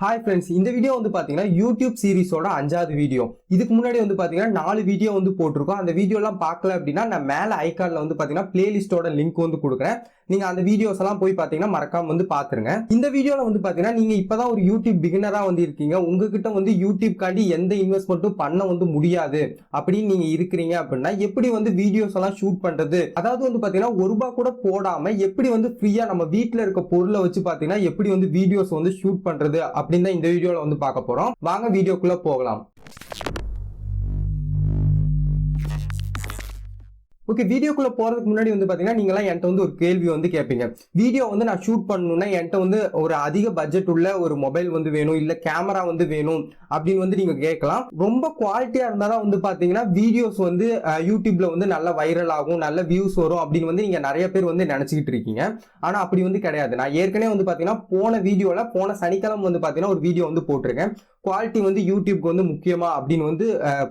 Hi friends, இந்த video வந்து பாத்தீங்கன்னா YouTube சீரிஸோட 5வது வீடியோ. இதுக்கு முன்னாடி வந்து பாத்தீங்கன்னா 4 வீடியோ வந்து போட்டுருக்கோம். அந்த வீடியோலாம் பார்க்கல அப்படின்னா நான் மேல ஐகான்ல வந்து பாத்தீங்கன்னா பிளேலிஸ்டோட லிங்க் வந்து கொடுக்குறேன். நீங்க அந்த வீடியோஸ் எல்லாம் போய் பாத்தீங்கன்னா மறக்காம வந்து பாத்துருங்க. இந்த வீடியோல வந்து பாத்தீங்கன்னா நீங்க இப்பதான் ஒரு YouTube பிகினரா வந்து இருக்கீங்க. உங்ககிட்ட வந்து YouTube காண்டி எந்த இன்வெஸ்ட்மெண்ட்டும் பண்ண வந்து முடியாது அப்படின்னு நீங்க இருக்கிறீங்க அப்படின்னா எப்படி வந்து வீடியோஸ் எல்லாம் ஷூட் பண்றது, அதாவது வந்து பாத்தீங்கன்னா ₹1 கூட போடாம எப்படி வந்து ஃப்ரீயா நம்ம வீட்டுல இருக்க பொருளை வச்சு பாத்தீங்கன்னா எப்படி வந்து வீடியோஸ் வந்து ஷூட் பண்றது அப்படின்னு தான் இந்த வீடியோல வந்து பார்க்க போறோம். வாங்க வீடியோக்குள்ள போகலாம். ஓகே, வீடியோக்குள்ள போறதுக்கு முன்னாடி வந்து பாத்தீங்கன்னா நீங்க எல்லாம் என்கிட்ட வந்து ஒரு கேள்வி வந்து கேட்பீங்க. வீடியோ வந்து நான் ஷூட் பண்ணணும்னா என்கிட்ட வந்து ஒரு அதிக பட்ஜெட் உள்ள ஒரு மொபைல் வந்து வேணும், இல்ல கேமரா வந்து வேணும் அப்படின்னு வந்து நீங்க கேட்கலாம். ரொம்ப குவாலிட்டியா இருந்தாதான் வந்து பாத்தீங்கன்னா வீடியோஸ் வந்து யூடியூப்ல வந்து நல்ல வைரல் ஆகும், நல்ல வியூஸ் வரும் அப்படின்னு வந்து நீங்க நிறைய பேர் வந்து நினைச்சுக்கிட்டு இருக்கீங்க. ஆனா அப்படி வந்து கிடையாது. நான் ஏற்கனவே வந்து பாத்தீங்கன்னா போன சனிக்கிழமை வந்து பாத்தீங்கன்னா ஒரு வீடியோ வந்து போட்டிருக்கேன். குவாலிட்டி வந்து யூடியூப்க்கு வந்து முக்கியமா அப்படின்னு வந்து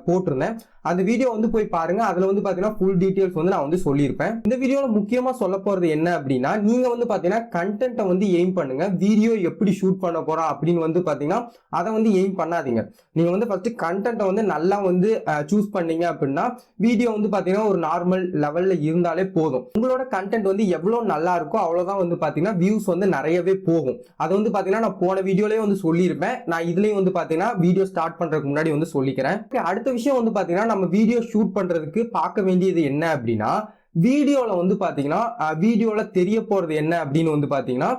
போட்டிருந்தேன். அந்த வீடியோ வந்து போய் பாருங்க. அதுல வந்து பாத்தீங்கன்னா ஃபுல் டீடைல்ஸ் வந்து நான் வந்து சொல்லியிருப்பேன். இந்த வீடியோல முக்கியமா சொல்ல போறது என்ன அப்படின்னா, நீங்க வந்து பாத்தீங்கன்னா கண்டென்ட்டை வந்து எய்ம் பண்ணுங்க. வீடியோ எப்படி ஷூட் பண்ண போறோம் அப்படின்னு வந்து பாத்தீங்கன்னா அதை வந்து எய்ம் பண்ணாதீங்க. நீங்க வந்து ஃபர்ஸ்ட் கண்டென்ட்டை வந்து நல்லா வந்து சூஸ் பண்ணீங்க அப்படின்னா வீடியோ வந்து பாத்தீங்கன்னா ஒரு நார்மல் லெவல்ல இருந்தாலே போதும். உங்களோட கண்டென்ட் வந்து எவ்வளவு நல்லா இருக்கோ அவ்வளவுதான் வந்து பாத்தீங்கன்னா வியூஸ் வந்து நிறையவே போகும். அது வந்து பாத்தீங்கன்னா நான் போன வீடியோலயே வந்து சொல்லியிருப்பேன். நான் இதுலயும் வந்து பாத்தீங்கன்னா வீடியோ ஸ்டார்ட் பண்றதுக்கு முன்னாடி வந்து சொல்லிக்கிறேன். அடுத்த விஷயம் வந்து பாத்தீங்கன்னா நம்ம வீடியோ ஷூட் பண்றதுக்கு பார்க்க வேண்டியது என்ன அப்படின்னா, வீடியோல வந்து பாத்தீங்கன்னா வீடியோல தெரிய போறது என்ன அப்படின்னு வந்து பாத்தீங்கன்னா,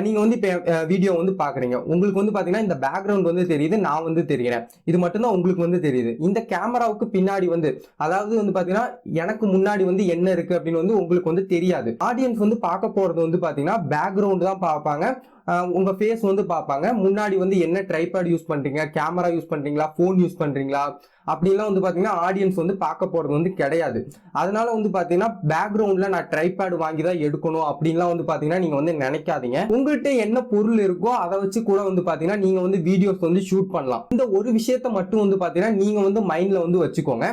நீங்க வந்து இப்ப வீடியோ வந்து பாக்குறீங்க. உங்களுக்கு வந்து பாத்தீங்கன்னா இந்த பேக்ரவுண்ட் வந்து தெரியுது, நான் வந்து தெரிகிறேன். இது மட்டும்தான் உங்களுக்கு வந்து தெரியுது. இந்த கேமராவுக்கு பின்னாடி வந்து, அதாவது வந்து பாத்தீங்கன்னா எனக்கு முன்னாடி வந்து என்ன இருக்கு அப்படின்னு வந்து உங்களுக்கு வந்து தெரியாது. ஆடியன்ஸ் வந்து பார்க்க போறது வந்து பாத்தீங்கன்னா பேக்ரவுண்ட் தான் பார்ப்பாங்க. உங்க ஃபேஸ் வந்து பார்ப்பாங்க. முன்னாடி வந்து என்ன ட்ரைபாட் யூஸ் பண்றீங்க, கேமரா யூஸ் பண்றீங்களா, போன் யூஸ் பண்றீங்களா அப்படிலாம் வந்து பாத்தீங்கன்னா ஆடியன்ஸ் வந்து பார்க்க போறது வந்து கிடையாது. அதனால வந்து பாத்தீங்கன்னா பேக்ரவுண்ட்ல நான் ட்ரைபாட் வாங்கி தான் எடுக்கணும் அப்படின்லாம் வந்து பாத்தீங்கன்னா நீங்க வந்து நினைக்காதீங்க. உங்கள்கிட்ட என்ன பொருள் இருக்கோ அதை வச்சு கூட வந்து பாத்தீங்கன்னா நீங்க வந்து வீடியோஸ் வந்து ஷூட் பண்ணலாம். இந்த ஒரு விஷயத்த மட்டும் வந்து பாத்தீங்கன்னா நீங்க வந்து மைண்ட்ல வந்து வச்சுக்கோங்க.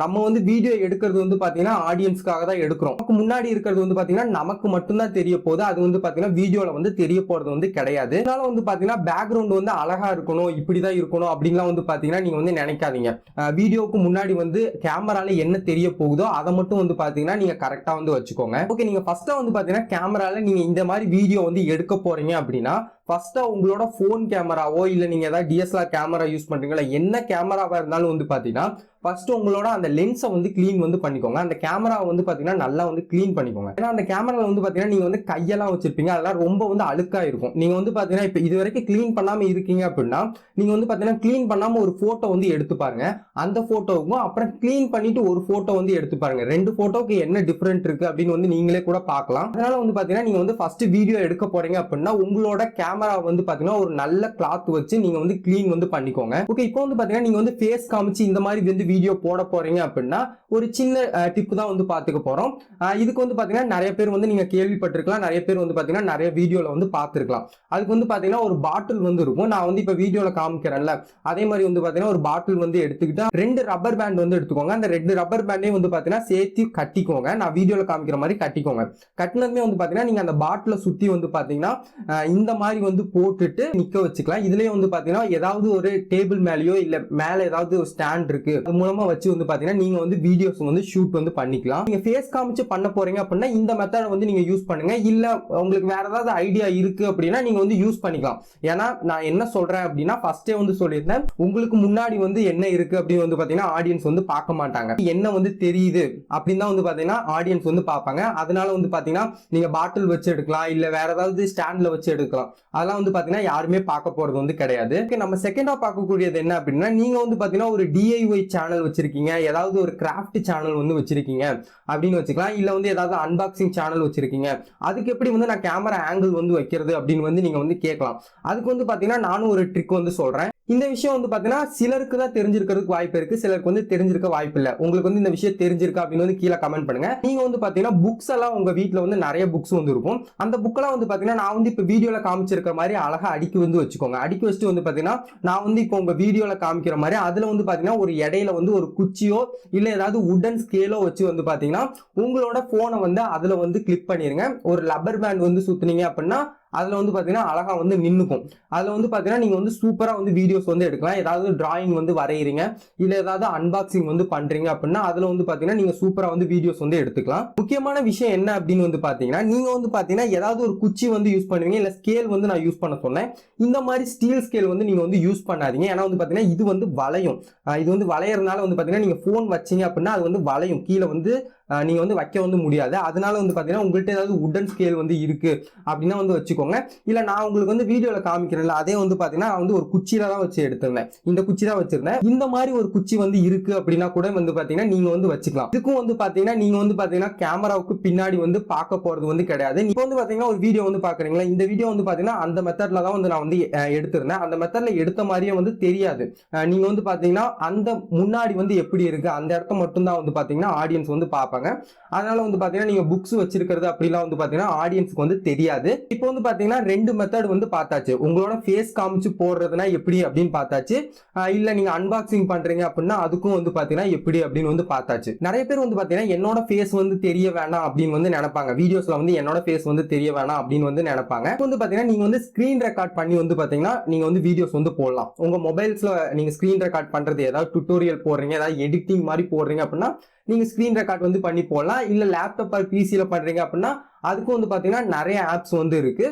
நம்ம வந்து வீடியோ எடுக்கிறது வந்து பாத்தீங்கன்னா ஆடியன்ஸ்க்காக தான் எடுக்கிறோம். நமக்கு முன்னாடி இருக்கிறது வந்து பாத்தீங்கன்னா நமக்கு மட்டும்தான் தெரிய போகுது. அது வந்து பாத்தீங்கன்னா வீடியோல வந்து தெரிய போறது வந்து கிடையாது. அதனால வந்து பாத்தீங்கன்னா பேக்ரவுண்ட் வந்து அழகா இருக்கணும், இப்படிதான் இருக்கணும் அப்படின்லாம் வந்து பாத்தீங்கன்னா நீங்க வந்து நினைக்காதீங்க. வீடியோக்கு முன்னாடி வந்து கேமரால என்ன தெரிய போகுதோ அதை மட்டும் வந்து பாத்தீங்கன்னா நீங்க கரெக்டா வந்து வச்சுக்கோங்க. ஓகே, நீங்க ஃபர்ஸ்டா வந்து பாத்தீங்கன்னா கேமரால நீங்க இந்த மாதிரி வீடியோ வந்து எடுக்க போறீங்க அப்படின்னா ஃபர்ஸ்டா உங்களோட போன் கேமராவோ இல்ல நீங்க ஏதாவது டிஎஸ்எல்ஆர் கேமரா யூஸ் பண்றீங்களா, என்ன கேமராவா இருந்தாலும் வந்து பாத்தீங்கன்னா ஃபர்ஸ்ட் உங்களோட அந்த லென்ஸை வந்து கிளீன் வந்து பண்ணிக்கோங்க. அந்த கேமராவை வந்து பாத்தீங்கன்னா நல்லா வந்து கிளீன் பண்ணிக்கோங்க. ஏன்னா அந்த கேமரால வந்து பாத்தீங்கன்னா நீங்க வந்து கையெல்லாம் வச்சிருப்பீங்க, அதெல்லாம் ரொம்ப வந்து அழுக்கா இருக்கும். நீங்க வந்து பாத்தீங்கன்னா இப்ப இது வரைக்கும் கிளீன் பண்ணாம இருக்கீங்க அப்படின்னா நீங்க வந்து பாத்தீங்கன்னா கிளீன் பண்ணாம ஒரு போட்டோ வந்து எடுத்து பாருங்க. அந்த போட்டோவுக்கும் அப்புறம் கிளீன் பண்ணிட்டு ஒரு போட்டோ வந்து எடுத்து பாருங்க. ரெண்டு போட்டோக்கு என்ன டிஃபரெண்ட் இருக்கு அப்படின்னு வந்து நீங்களே கூட பார்க்கலாம். அதனால வந்து பாத்தீங்கன்னா நீங்க வந்து ஃபர்ஸ்ட் வீடியோ எடுக்க போறீங்க அப்படின்னா உங்களோட கேமரா வந்து பாத்தீங்கன்னா ஒரு நல்ல கிளாத் வச்சு நீங்க வந்து கிளீன் வந்து பண்ணிக்கோங்க. ஓகே, இப்போ வந்து பாத்தீங்கன்னா நீங்க வந்து ஃபேஸ் காமிச்சு இந்த மாதிரி வந்து வீடியோ போட போறீங்க அப்படின்னா ஒரு சின்ன டிப் தான் வந்து பாத்துக்க போறோம். இதுக்கு வந்து பாத்தீங்கன்னா நிறைய பேர் வந்து நீங்க கேள்விப்பட்டிருக்கலாம், நிறைய பேர் வந்து பாத்தீங்கன்னா நிறைய வீடியோல வந்து பார்த்திருக்கலாம். அதுக்கு வந்து பாத்தீங்கன்னா ஒரு பாட்டில் வந்து இருக்கும். நான் வந்து இப்ப வீடியோல காமிக்கிறேன்ல அதே மாதிரி வந்து பாத்தீங்கன்னா ஒரு பாட்டில் வந்து எடுத்துக்கிட்டா 2 ரப்பர் பேண்ட் வந்து எடுத்துக்கோங்க. அந்த 2 ரப்பர் பேண்டையும் வந்து பாத்தீங்கன்னா சேர்த்து கட்டிக்கோங்க. நான் வீடியோல காமிக்கிற மாதிரி கட்டிக்கோங்க. கட்டினதுமே வந்து பாத்தீங்கன்னா நீங்க அந்த பாட்டில சுத்தி வந்து பாத்தீங்கன்னா இந்த மாதிரி வந்து போட்டுட்டு நிக்க வச்சுக்கலாம். இதுலயே வந்து பாத்தீங்கன்னா ஏதாவது ஒரு டேபிள் மேலயோ இல்ல மேல ஏதாவது ஒரு ஸ்டாண்ட் இருக்கு, அது மூலமா வச்சு வந்து பாத்தீங்கன்னா நீங்க வந்து வீடியோஸ் வந்து ஷூட் வந்து பண்ணிக்கலாம். நீங்க ஃபேஸ் காமிச்சு பண்ண போறீங்க அப்படின்னா இந்த மெத்தட வந்து நீங்க யூஸ் பண்ணுங்க. இல்ல உங்களுக்கு வேற ஏதாவது ஐடியா இருக்கு அப்படின்னா நீங்க வந்து யூஸ் பண்ணிக்கலாம். ஏன்னா நான் என்ன சொல்றேன் அப்படின்னா ஃபர்ஸ்டே வந்து சொல்லியிருந்தேன், உங்களுக்கு முன்னாடி வந்து என்ன இருக்கு அப்படின்னு வந்து பாத்தீங்கன்னா ஆடியன்ஸ் வந்து பார்க்க மாட்டாங்க. என்ன வந்து தெரியுது அப்படின்னு தான் வந்து பாத்தீங்கன்னா ஆடியன்ஸ் வந்து பார்ப்பாங்க. அதனால வந்து பாத்தீங்கன்னா நீங்க பாட்டில் வச்சு எடுக்கலாம், இல்ல வேற ஏதாவது ஸ்டாண்ட்ல வச்சு எடுக்கலாம். அதெல்லாம் வந்து பாத்தீங்கன்னா யாருமே பார்க்க போறது வந்து கிடையாது. நம்ம செகண்டா பார்க்கக்கூடியது என்ன அப்படின்னா, நீங்க வந்து பாத்தீங்கன்னா ஒரு டிஐஒய் சேனல் வச்சிருக்கீங்க, ஏதாவது ஒரு கிராஃப்ட் சேனல் வந்து வச்சிருக்கீங்க அப்படின்னு வச்சுக்கலாம். இல்ல வந்து ஏதாவது அன்பாக்சிங் சேனல் வச்சிருக்கீங்க, அதுக்கு எப்படி வந்து நான் கேமரா ஆங்கிள் வந்து வைக்கிறது அப்படின்னு வந்து நீங்க வந்து கேட்கலாம். அதுக்கு வந்து பாத்தீங்கன்னா நானும் ஒரு ட்ரிக் வந்து சொல்றேன். இந்த விஷயம் வந்து பாத்தீங்கன்னா சிலருக்கு தான் தெரிஞ்சிருக்கிறதுக்கு வாய்ப்பு இருக்கு, சிலருக்கு வந்து தெரிஞ்சிருக்க வாய்ப்பு இல்ல. உங்களுக்கு வந்து இந்த விஷயம் தெரிஞ்சிருக்கா அப்படின்னு வந்து கீழே கமெண்ட் பண்ணுங்க. நீங்க வந்து பாத்தீங்கன்னா புக்ஸ் எல்லாம் உங்க வீட்டுல வந்து நிறைய புக்ஸ் வந்து இருக்கும். அந்த புக்கெல்லாம் வந்து பாத்தீங்கன்னா நான் வந்து இப்ப வீடியோல காமிச்சிருக்கிற மாதிரி அழகா அடுக்கி வந்து வச்சுக்கோங்க. அடுக்கி வச்சுட்டு வந்து பாத்தீங்கன்னா நான் வந்து இப்போ உங்க வீடியோல காமிக்கிற மாதிரி அதுல வந்து பாத்தீங்கன்னா ஒரு இடையில வந்து ஒரு குச்சியோ இல்ல ஏதாவது உடன் ஸ்கேலோ வச்சு வந்து பாத்தீங்கன்னா உங்களோட போனை வந்து அதுல வந்து கிளிப் பண்ணிருங்க. ஒரு ரப்பர் பேண்ட் வந்து சுத்துனீங்க அப்படின்னா அதுல வந்து பாத்தீங்கன்னா அழகா வந்து நின்னுக்கும். அதுல வந்து பாத்தீங்கன்னா நீங்க வந்து சூப்பரா வந்து வீடியோஸ் வந்து எடுக்கலாம். ஏதாவது டிராயிங் வந்து வரையறீங்க, இல்ல ஏதாவது அன்பாக்சிங் வந்து பண்றீங்க அப்படின்னா அதுல வந்து பாத்தீங்கன்னா நீங்க சூப்பரா வந்து வீடியோஸ் வந்து எடுத்துக்கலாம். முக்கியமான விஷயம் என்ன அப்படின்னு வந்து பாத்தீங்கன்னா, நீங்க வந்து பாத்தீங்கன்னா ஏதாவது ஒரு குச்சி வந்து யூஸ் பண்ணுவீங்க, இல்ல ஸ்கேல் வந்து நான் யூஸ் பண்ண சொன்னேன். இந்த மாதிரி ஸ்டீல் ஸ்கேல் வந்து நீங்க வந்து யூஸ் பண்ணாதீங்க. ஏன்னா வந்து பாத்தீங்கன்னா இது வந்து வளையும். இது வந்து வளையறதுனால வந்து பாத்தீங்கன்னா நீங்க போன் வச்சீங்க அப்படின்னா அது வந்து வளையும், கீழே வந்து நீங்க வந்து வைக்க வந்து முடியாது. அதனால வந்து பாத்தீங்கன்னா உங்கள்கிட்ட ஏதாவது உடன் ஸ்கேல் வந்து இருக்கு அப்படின்னா வந்து வச்சுக்கோங்க. இல்ல நான் உங்களுக்கு வந்து வீடியோல காமிக்கிறேன்ல, அதே வந்து பாத்தீங்கன்னா நான் வந்து ஒரு குச்சியில தான் வச்சு எடுத்திருந்தேன். இந்த குச்சி தான் வச்சிருந்தேன். இந்த மாதிரி ஒரு குச்சி வந்து இருக்கு அப்படின்னா கூட வந்து பாத்தீங்கன்னா நீங்க வந்து வச்சுக்கலாம். இதுக்கும் வந்து பாத்தீங்கன்னா நீங்க வந்து பாத்தீங்கன்னா கேமராவுக்கு பின்னாடி வந்து பார்க்க போறது வந்து கிடையாது. இப்போ வந்து பாத்தீங்கன்னா ஒரு வீடியோ வந்து பாக்குறீங்களா, இந்த வீடியோ வந்து பாத்தீங்கன்னா அந்த மெத்தட்ல தான் வந்து நான் வந்து எடுத்திருந்தேன். அந்த மெத்தட்ல எடுத்த மாதிரியே வந்து தெரியாது. நீங்க வந்து பாத்தீங்கன்னா அந்த முன்னாடி வந்து எப்படி இருக்கு அந்த இடத்த மட்டும் தான் வந்து பாத்தீங்கன்னா ஆடியன்ஸ் வந்து பார்ப்பாங்க. அதனால வந்து பாத்தீங்கன்னா நீங்க புக்ஸ் வச்சிருக்கிறது அப்படிலாம் வந்து பாத்தீங்கன்னா ஆடியன்ஸ்க்கு வந்து தெரியாது. இப்போ வந்து பாத்தீங்கன்னா ரெண்டு மெத்தட் வந்து பார்த்தாச்சு. உங்களோட ஃபேஸ் காமிச்சு போடுறதுனா எப்படி அப்படின்னு பார்த்தாச்சு. இல்ல நீங்க அன்பாக்சிங் பண்றீங்க அப்படின்னா அதுக்கும் வந்து பாத்தீங்கன்னா எப்படி அப்படின்னு வந்து பார்த்தாச்சு. நிறைய பேர் வந்து பாத்தீங்கன்னா என்னோட ஃபேஸ் வந்து தெரிய வேணாம் அப்படின்னு வந்து நினைப்பாங்க. வீடியோஸ்ல வந்து என்னோட ஃபேஸ் வந்து தெரிய வேணாம் அப்படின்னு வந்து நினைப்பாங்க. இப்போ வந்து பாத்தீங்கன்னா நீங்க வந்து ஸ்கிரீன் ரெக்கார்ட் பண்ணி வந்து பாத்தீங்கன்னா நீங்க வந்து வீடியோஸ் வந்து போடலாம். உங்க மொபைல்ஸ்ல நீங்க ஸ்கிரீன் ரெக்கார்ட் பண்றது, ஏதாவது டுட்டோரியல் போடுறீங்க, ஏதாவது எடிட்டிங் மாதிரி போடுறீங்க அப்படின்னா நீங்க ஸ்கிரீன் ரெக்கார்ட் வந்து பண்ணி போடலாம். இல்ல லேப்டாப் ஆர் பிசில பண்றீங்க அப்படின்னா அதுக்கும் வந்து பாத்தீங்கன்னா நிறைய ஆப்ஸ் வந்து இருக்கு.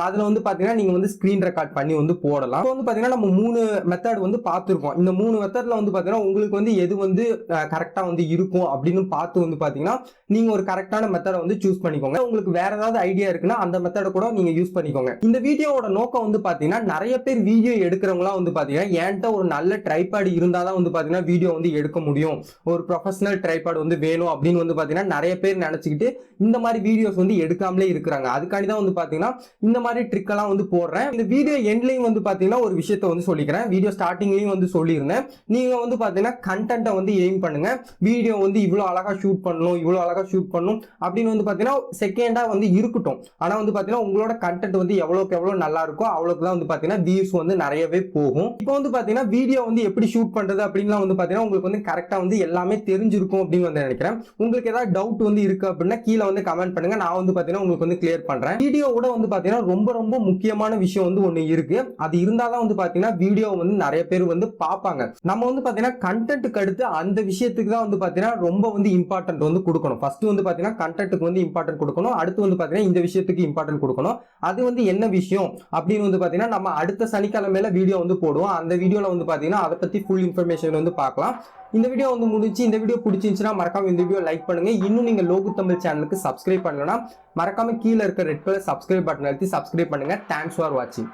அதுல வந்து பாத்தீங்கன்னா நீங்க வந்து ஸ்கிரீன் ரெக்கார்ட் பண்ணி வந்து போடலாம். இப்போ வந்து பாத்தீங்கன்னா நம்ம 3 மெத்தட் வந்து பார்த்திருக்கோம். இந்த 3 மெத்தட்ல வந்து பாத்தீங்கன்னா உங்களுக்கு வந்து எது வந்து கரெக்டா வந்து இருக்கும் அப்படின்னு பார்த்து வந்து பாத்தீங்கன்னா நீங்க ஒரு கரெக்டான மெத்தடை வந்து சூஸ் பண்ணிக்கோங்க. உங்களுக்கு வேற ஏதாவது ஐடியா இருக்குன்னா அந்த மெத்தடை கூட நீங்க யூஸ் பண்ணிக்கோங்க. இந்த வீடியோவோட நோக்கம் வந்து பாத்தீங்கன்னா நிறைய பேர் வீடியோ எடுக்கிறவங்களாம் வந்து பாத்தீங்கன்னா என்கிட்ட ஒரு நல்ல ட்ரைபாட் இருந்தாதான் வந்து பாத்தீங்கன்னா வீடியோ வந்து எடுக்க முடியும், ஒரு ப்ரொஃபஷனல் ட்ரைபாட் வந்து வேணும் அப்படின்னு வந்து பாத்தீங்கன்னா நிறைய பேர் நினைச்சுக்கிட்டு இந்த மாதிரி வீடியோஸ் வந்து எடுக்காமலே இருக்கிறாங்க. அதுக்காண்டி தான் வந்து பாத்தீங்கன்னா இந்த மாதிரி ட்ரிக் எல்லாம் வந்து போடுறேன். இந்த வீடியோ எண்ட்லயும் வந்து பாத்தீங்கன்னா ஒரு விஷயத்தை வந்து சொல்லிக்கிறேன். வீடியோ ஸ்டார்டிங்லயும் வந்து சொல்லியிருந்தேன். நீங்க வந்து பாத்தீங்கன்னா கண்டென்ட்டை வந்து எய்ம் பண்ணுங்க. வீடியோ வந்து இவ்வளவு அழகா ஷூட் பண்ணணும், இவ்வளவு அழகா ஷூட் பண்ணணும் அப்படின்னு வந்து பாத்தீங்கன்னா செகண்டா வந்து இருக்கட்டும். ஆனா வந்து பாத்தீங்கன்னா உங்களோட கண்டென்ட் வந்து எவ்வளவுக்கு எவ்வளவு நல்லா இருக்கோ அவ்வளவுக்கு தான் வந்து பாத்தீங்கன்னா வியூஸ் வந்து நிறையவே போகும். இப்போ வந்து பாத்தீங்கன்னா வீடியோ வந்து எப்படி ஷூட் பண்றது அப்படின்லாம் வந்து பாத்தீங்கன்னா உங்களுக்கு வந்து கரெக்டா வந்து எல்லாமே தெரிஞ்சிருக்கும் அப்படின்னு வந்து நினைக்கிறேன். உங்களுக்கு ஏதாவது டவுட் வந்து இருக்கு அப்படின்னா கீழே வந்து கமெண்ட் பண்ணுங்க. நான் வந்து பாத்தீங்கன்னா உங்களுக்கு வந்து கிளியர் பண்றேன். வீடியோவோட வந்து பாத்தீங்கன்னா ரொம்ப ரொம்ப முக்கியமான விஷயம் வந்து ஒண்ணு இருக்கு. அது இருந்தாதான் வந்து பாத்தீங்கன்னா வீடியோ வந்து நிறைய பேர் வந்து பார்ப்பாங்க. நம்ம வந்து பாத்தீங்கன்னா கண்டென்ட்க்கு அடுத்து அந்த விஷயத்துக்கு தான் வந்து பாத்தீங்கன்னா ரொம்ப வந்து இம்பார்ட்டன்ட் வந்து கொடுக்கணும். ஃபர்ஸ்ட் வந்து பாத்தீங்கன்னா கண்டென்ட்க்கு வந்து இம்பார்ட்டன்ட் கொடுக்கணும். அடுத்து வந்து பாத்தீங்கன்னா இந்த விஷயத்துக்கு இம்பார்ட்டன்ட் கொடுக்கணும். அது வந்து என்ன விஷயம் அப்படின்னு வந்து பாத்தீங்கன்னா நம்ம அடுத்த சனிக்கிழமையில வீடியோ வந்து போடுவோம். அந்த வீடியோல வந்து பாத்தீங்கன்னா அதை பத்தி ஃபுல் இன்ஃபர்மேஷன் வந்து பார்க்கலாம். இந்த வீடியோ வந்து முடிஞ்சு. இந்த வீடியோ பிடிச்சிருந்துச்சுன்னா மறக்காம இந்த வீடியோ லைக் பண்ணுங்க. இன்னும் நீங்க லோகு தமிழ் சேனலுக்கு சப்ஸ்கிரைப் பண்ணலனா மறக்காம கீழே இருக்க ரெட் கலர் சப்ஸ்கிரைப் பட்டன் அழுத்தி சப்ஸ்கிரைப் பண்ணுங்க. தேங்க்ஸ் ஃபார் வாட்சிங்.